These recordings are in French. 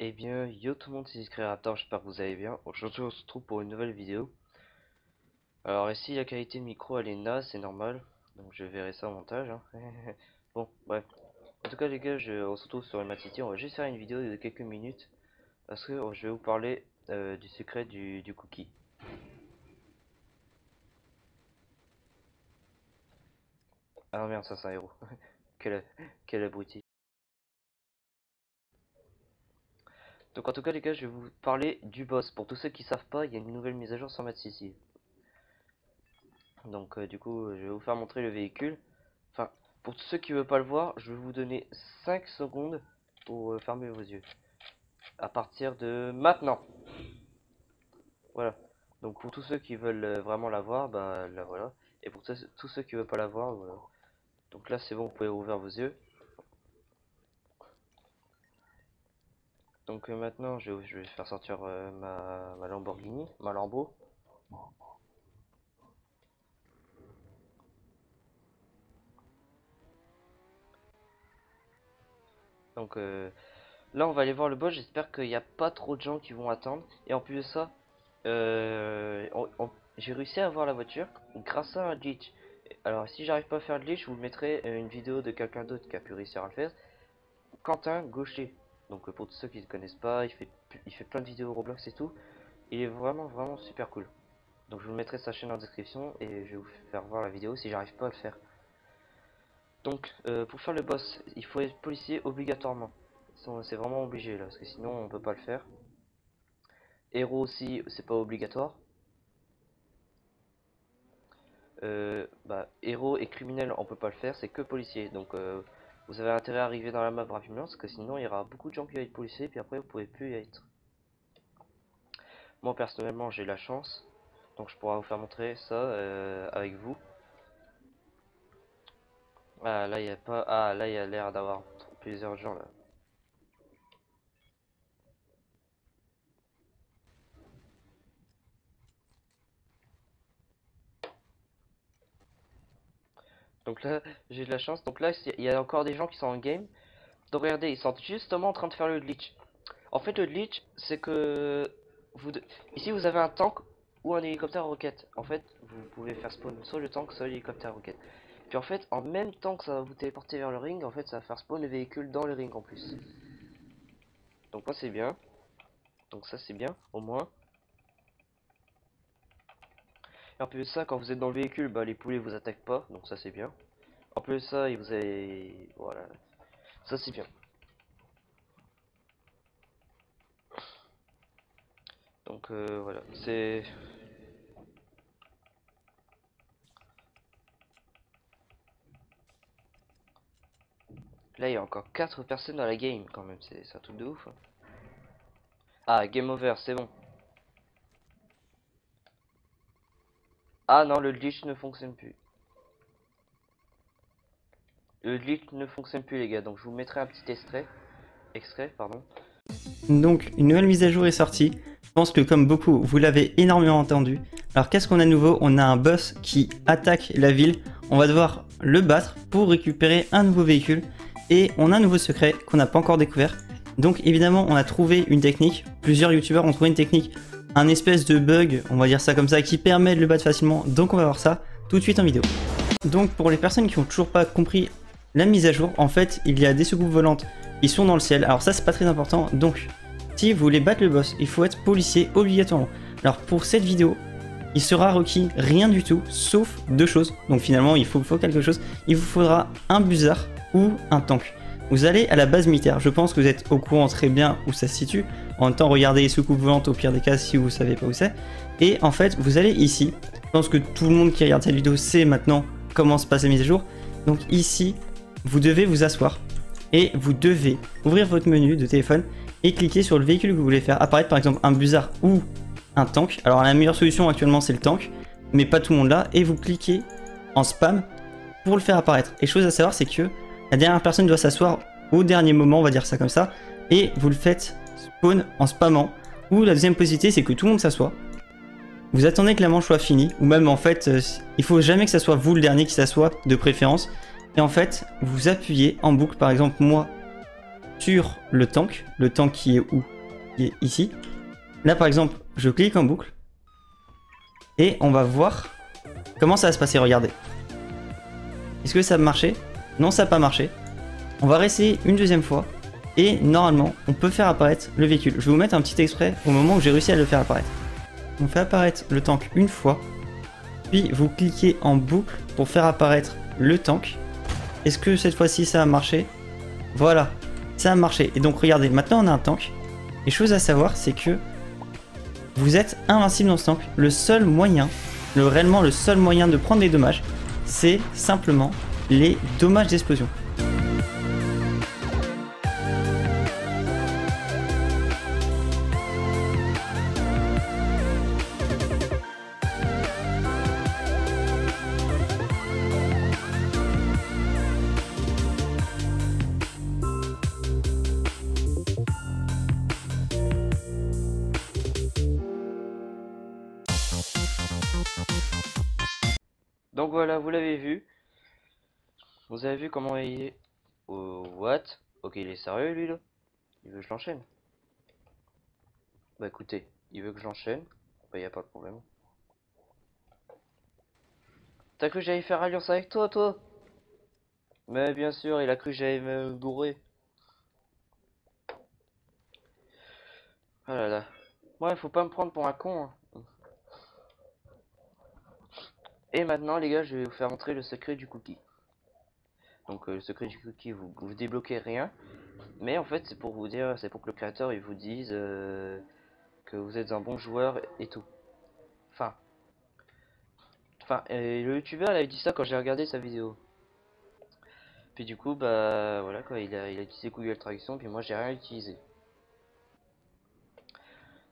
Eh bien, yo tout le monde, c'est Discré-Raptor, j'espère que vous allez bien. Aujourd'hui, on se retrouve pour une nouvelle vidéo. Alors ici, la qualité de micro, elle est naze, c'est normal. Donc je verrai ça au montage, hein. Bon, bref. En tout cas, les gars, on se retrouve sur Mad City. On va juste faire une vidéo de quelques minutes. Parce que je vais vous parler du secret du cookie. Ah merde, ça c'est un héros. Quel abruti. Donc en tout cas, les gars, je vais vous parler du boss. Pour tous ceux qui savent pas, il y a une nouvelle mise à jour sur Mad City. Donc du coup, je vais vous faire montrer le véhicule. Enfin, pour tous ceux qui ne veulent pas le voir, je vais vous donner 5 secondes pour fermer vos yeux. À partir de maintenant. Voilà. Donc pour tous ceux qui veulent vraiment la voir, bah la voilà. Et pour tous ceux qui veulent pas la voir, voilà. Donc là c'est bon, vous pouvez ouvrir vos yeux. Donc maintenant je vais faire sortir ma Lamborghini, ma Lambo. Donc là on va aller voir le boss, j'espère qu'il n'y a pas trop de gens qui vont attendre. Et en plus de ça, j'ai réussi à avoir la voiture grâce à un glitch. Alors si j'arrive pas à faire le glitch, je vous mettrai une vidéo de quelqu'un d'autre qui a pu réussir à le faire. Quentin Gaucher. Donc pour tous ceux qui ne connaissent pas, il fait plein de vidéos Roblox et tout. Il est vraiment super cool. Donc je vous mettrai sa chaîne en description et je vais vous faire voir la vidéo si j'arrive pas à le faire. Donc pour faire le boss, il faut être policier obligatoirement. C'est vraiment obligé là, parce que sinon on peut pas le faire. Héros aussi, c'est pas obligatoire. Héros et criminel on peut pas le faire, c'est que policier. Donc vous avez intérêt à arriver dans la map rapidement, parce que sinon il y aura beaucoup de gens qui vont être policiers, puis après vous pouvez plus y être. Moi personnellement j'ai la chance, donc je pourrais vous faire montrer ça avec vous. Ah là il y a pas, ah là il y a l'air d'avoir plusieurs gens là. Donc là j'ai de la chance, donc là il y a encore des gens qui sont en game. Donc regardez, ils sont justement en train de faire le glitch. En fait le glitch c'est que ici vous avez un tank ou un hélicoptère roquette. En fait vous pouvez faire spawn soit le tank soit l'hélicoptère roquette. Puis en fait en même temps que ça va vous téléporter vers le ring, en fait ça va faire spawn le véhicule dans le ring en plus. Donc moi c'est bien. Donc ça c'est bien au moins. Et en plus de ça, quand vous êtes dans le véhicule, bah les poulets vous attaquent pas, donc ça c'est bien. En plus de ça, vous avez, voilà, ça c'est bien. Donc voilà, c'est... Là il y a encore 4 personnes dans la game quand même, c'est un truc de ouf. Hein. Ah, game over, c'est bon. Ah non, le glitch ne fonctionne plus. Le glitch ne fonctionne plus les gars, donc je vous mettrai un petit extrait, pardon. Donc une nouvelle mise à jour est sortie. Je pense que comme beaucoup, vous l'avez énormément entendu. Alors qu'est-ce qu'on a de nouveau? On a un boss qui attaque la ville. On va devoir le battre pour récupérer un nouveau véhicule. Et on a un nouveau secret qu'on n'a pas encore découvert. Donc évidemment, on a trouvé une technique. Plusieurs youtubeurs ont trouvé une technique. Un espèce de bug, on va dire ça comme ça, qui permet de le battre facilement. Donc on va voir ça tout de suite en vidéo. Donc pour les personnes qui n'ont toujours pas compris la mise à jour, en fait, il y a des soucoupes volantes qui sont dans le ciel. Alors ça, c'est pas très important. Donc, si vous voulez battre le boss, il faut être policier obligatoirement. Alors pour cette vidéo, il sera requis rien du tout, sauf deux choses. Donc finalement, il faut quelque chose. Il vous faudra un buzzard ou un tank. Vous allez à la base militaire. Je pense que vous êtes au courant très bien où ça se situe. En même temps, regardez les soucoupes volantes au pire des cas si vous savez pas où c'est. Et en fait, vous allez ici. Je pense que tout le monde qui regarde cette vidéo sait maintenant comment se passe la mise à jour. Donc ici, vous devez vous asseoir et vous devez ouvrir votre menu de téléphone et cliquer sur le véhicule que vous voulez faire apparaître, par exemple un buzzard ou un tank. Alors la meilleure solution actuellement c'est le tank, mais pas tout le monde là, et vous cliquez en spam pour le faire apparaître. Et chose à savoir, c'est que la dernière personne doit s'asseoir au dernier moment, on va dire ça comme ça, et vous le faites spawn en spammant. Ou la deuxième possibilité, c'est que tout le monde s'assoit. Vous attendez que la manche soit finie, ou même en fait, il faut jamais que ça soit vous le dernier qui s'assoit de préférence. Et en fait, vous appuyez en boucle, par exemple moi, sur le tank qui est où? Qui est ici. Là par exemple, je clique en boucle et on va voir comment ça va se passer, regardez. Est-ce que ça a marché? Non, ça n'a pas marché. On va réessayer une deuxième fois et normalement on peut faire apparaître le véhicule. Je vais vous mettre un petit extrait au moment où j'ai réussi à le faire apparaître. On fait apparaître le tank une fois, puis vous cliquez en boucle pour faire apparaître le tank. Est-ce que cette fois-ci ça a marché? Voilà, ça a marché. Et donc regardez, maintenant on a un tank. Et chose à savoir, c'est que vous êtes invincible dans ce tank. Le seul moyen, réellement le seul moyen de prendre des dommages, c'est simplement les dommages d'explosion. Donc voilà, vous l'avez vu. Vous avez vu comment il est. Oh, what? Ok, il est sérieux lui là? Il veut que je l'enchaîne? Bah écoutez, il veut que j'enchaîne. Bah y a pas de problème. T'as cru que j'allais faire alliance avec toi, toi? Mais bien sûr, il a cru que j'allais me bourrer. Ah là là. Ouais, faut pas me prendre pour un con, hein. Et maintenant, les gars, je vais vous faire montrer le secret du cookie. Donc, le secret du cookie, vous débloquez rien. Mais en fait, c'est pour vous dire, c'est pour que le créateur il vous dise que vous êtes un bon joueur et tout. Enfin, le youtubeur il avait dit ça quand j'ai regardé sa vidéo. Puis du coup, bah voilà quoi, il a utilisé Google Traduction, puis moi j'ai rien utilisé.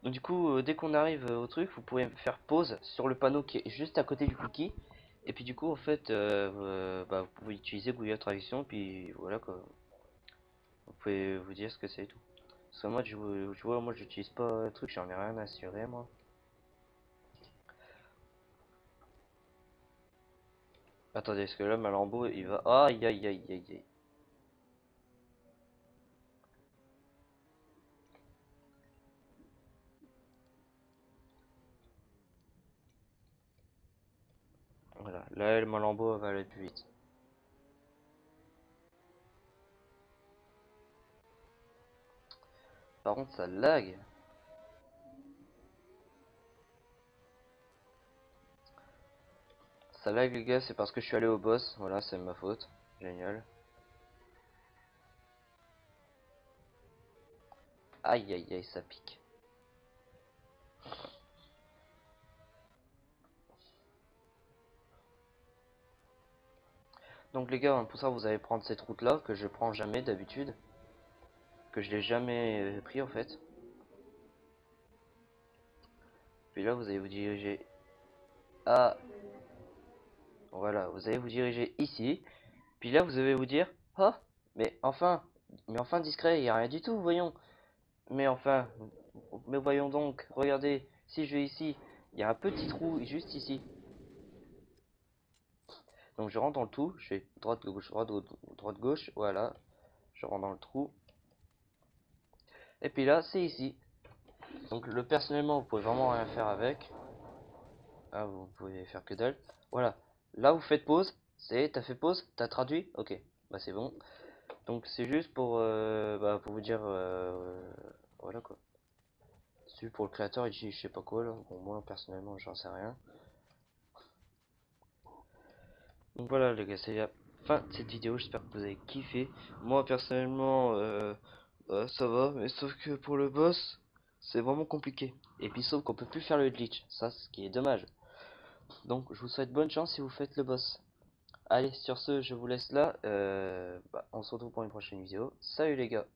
Donc du coup, dès qu'on arrive au truc, vous pouvez faire pause sur le panneau qui est juste à côté du cookie. Et puis du coup, en fait, bah, vous pouvez utiliser Google Traduction, puis voilà quoi. Vous pouvez vous dire ce que c'est et tout. Parce que moi, tu vois, moi j'utilise pas le truc, j'en ai rien à assurer moi. Attendez, est-ce que là, ma lambeau, il va... Aïe, aïe, aïe, aïe, aïe. Voilà, là, elle, ma lambeau, elle va aller plus vite. Par contre, ça lag. Ça lag, les gars, c'est parce que je suis allé au boss. Voilà, c'est ma faute. Génial. Aïe, aïe, aïe, ça pique. Donc les gars, pour ça vous allez prendre cette route là que je prends jamais d'habitude, que je l'ai jamais pris en fait. Puis là vous allez vous diriger à... Voilà, vous allez vous diriger ici. Puis là vous allez vous dire, ah, mais enfin discret, il n'y a rien du tout, voyons. Mais enfin, mais voyons donc, regardez, si je vais ici, il y a un petit trou juste ici. Donc je rentre dans le trou, je fais droite gauche, droite gauche, voilà, je rentre dans le trou. Et puis là c'est ici. Donc le personnellement vous pouvez vraiment rien faire avec. Ah, vous pouvez faire que dalle. Voilà, là vous faites pause. T'as fait pause, t'as traduit, ok, bah c'est bon. Donc c'est juste pour vous dire voilà quoi. C'est pour le créateur il dit je sais pas quoi là. Bon moi personnellement j'en sais rien. Donc voilà les gars, c'est la fin de cette vidéo, j'espère que vous avez kiffé. Moi personnellement ça va, mais sauf que pour le boss c'est vraiment compliqué. Et puis sauf qu'on peut plus faire le glitch, ça ce qui est dommage. Donc je vous souhaite bonne chance si vous faites le boss. Allez, sur ce je vous laisse là, on se retrouve pour une prochaine vidéo. Salut les gars.